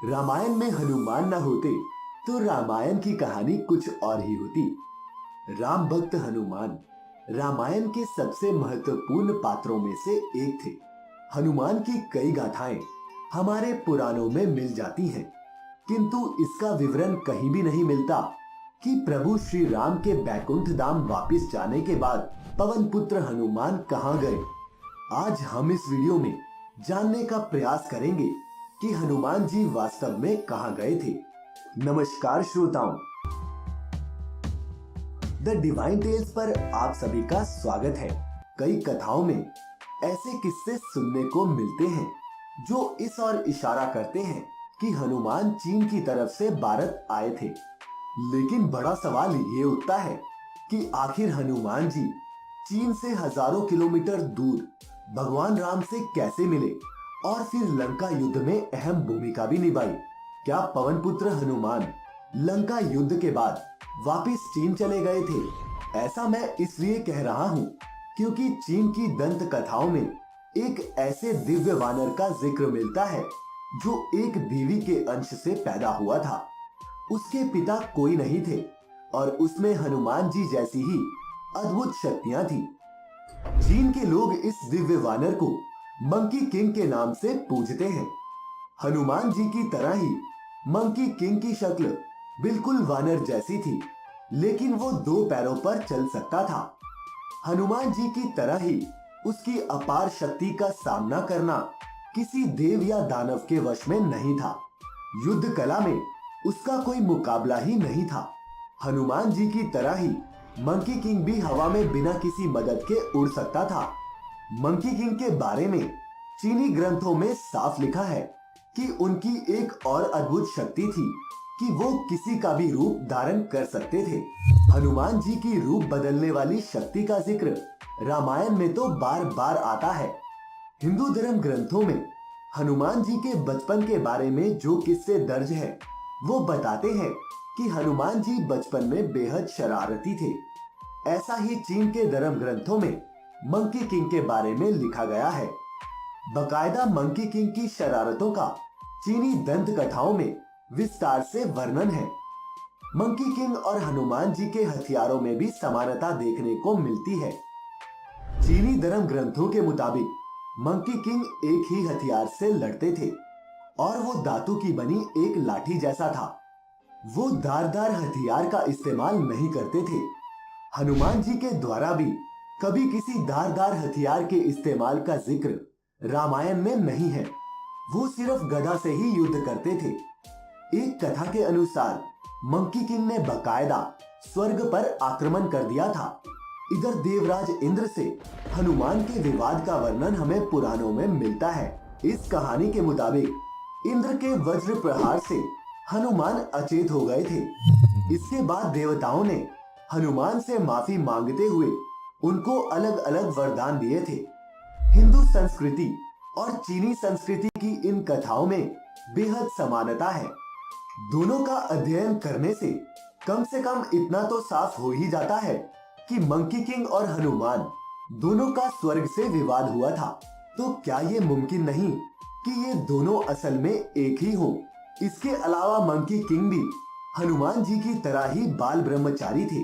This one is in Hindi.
रामायण में हनुमान न होते तो रामायण की कहानी कुछ और ही होती। राम भक्त हनुमान रामायण के सबसे महत्वपूर्ण पात्रों में से एक थे। हनुमान की कई गाथाएं हमारे पुराणों में मिल जाती हैं, किंतु इसका विवरण कहीं भी नहीं मिलता कि प्रभु श्री राम के बैकुंठ धाम वापिस जाने के बाद पवन पुत्र हनुमान कहां गए। आज हम इस वीडियो में जानने का प्रयास करेंगे कि हनुमान जी वास्तव में कहां गए थे। नमस्कार श्रोताओं, द डिवाइन टेल्स पर आप सभी का स्वागत है। कई कथाओं में ऐसे किस्से सुनने को मिलते हैं जो इस और इशारा करते हैं कि हनुमान चीन की तरफ से भारत आए थे। लेकिन बड़ा सवाल ये उठता है कि आखिर हनुमान जी चीन से हजारों किलोमीटर दूर भगवान राम से कैसे मिले और फिर लंका युद्ध में अहम भूमिका भी निभाई। क्या पवन पुत्र हनुमान लंका युद्ध के बाद वापिस चीन चले गए थे? ऐसा मैं इसलिए कह रहा हूँ क्योंकि चीन की दंत कथाओं में एक ऐसे दिव्य वानर का जिक्र मिलता है जो एक देवी के अंश से पैदा हुआ था। उसके पिता कोई नहीं थे और उसमें हनुमान जी जैसी ही अद्भुत शक्तियां थी। चीन के लोग इस दिव्य वानर को मंकी किंग के नाम से पूजते हैं। हनुमान जी की तरह ही मंकी किंग की शक्ल बिल्कुल वानर जैसी थी, लेकिन वो 2 पैरों पर चल सकता था। हनुमान जी की तरह ही उसकी अपार शक्ति का सामना करना किसी देव या दानव के वश में नहीं था। युद्ध कला में उसका कोई मुकाबला ही नहीं था। हनुमान जी की तरह ही मंकी किंग भी हवा में बिना किसी मदद के उड़ सकता था। मंकी किंग के बारे में चीनी ग्रंथों में साफ लिखा है कि उनकी एक और अद्भुत शक्ति थी कि वो किसी का भी रूप धारण कर सकते थे। हनुमान जी की रूप बदलने वाली शक्ति का जिक्र रामायण में तो बार बार आता है। हिंदू धर्म ग्रंथों में हनुमान जी के बचपन के बारे में जो किस्से दर्ज है वो बताते हैं कि हनुमान जी बचपन में बेहद शरारती थे। ऐसा ही चीन के धर्म ग्रंथों में मंकी किंग के बारे में लिखा गया है। बकायदा मंकी किंग की शरारतों का चीनी दंत कथाओं में विस्तार से वर्णन है। मंकी किंग और हनुमान जी के हथियारों में भी समानता देखने को मिलती है। चीनी धर्म ग्रंथों के मुताबिक मंकी किंग एक ही हथियार से लड़ते थे और वो धातु की बनी एक लाठी जैसा था। वो धारदार हथियार का इस्तेमाल नहीं करते थे। हनुमान जी के द्वारा भी कभी किसी धारदार हथियार के इस्तेमाल का जिक्र रामायण में नहीं है। वो सिर्फ गदा से ही युद्ध करते थे। एक कथा के अनुसार मंकी किंग ने बकायदा स्वर्ग पर आक्रमण कर दिया था। इधर देवराज इंद्र से हनुमान के विवाद का वर्णन हमें पुराणों में मिलता है। इस कहानी के मुताबिक इंद्र के वज्र प्रहार से हनुमान अचेत हो गए थे। इसके बाद देवताओं ने हनुमान से माफी मांगते हुए उनको अलग अलग वरदान दिए थे। हिंदू संस्कृति और चीनी संस्कृति की इन कथाओं में बेहद समानता है। दोनों का अध्ययन करने से कम इतना तो साफ हो ही जाता है कि मंकी किंग और हनुमान दोनों का स्वर्ग से विवाद हुआ था। तो क्या ये मुमकिन नहीं कि ये दोनों असल में एक ही हो? इसके अलावा मंकी किंग भी हनुमान जी की तरह ही बाल ब्रह्मचारी थे।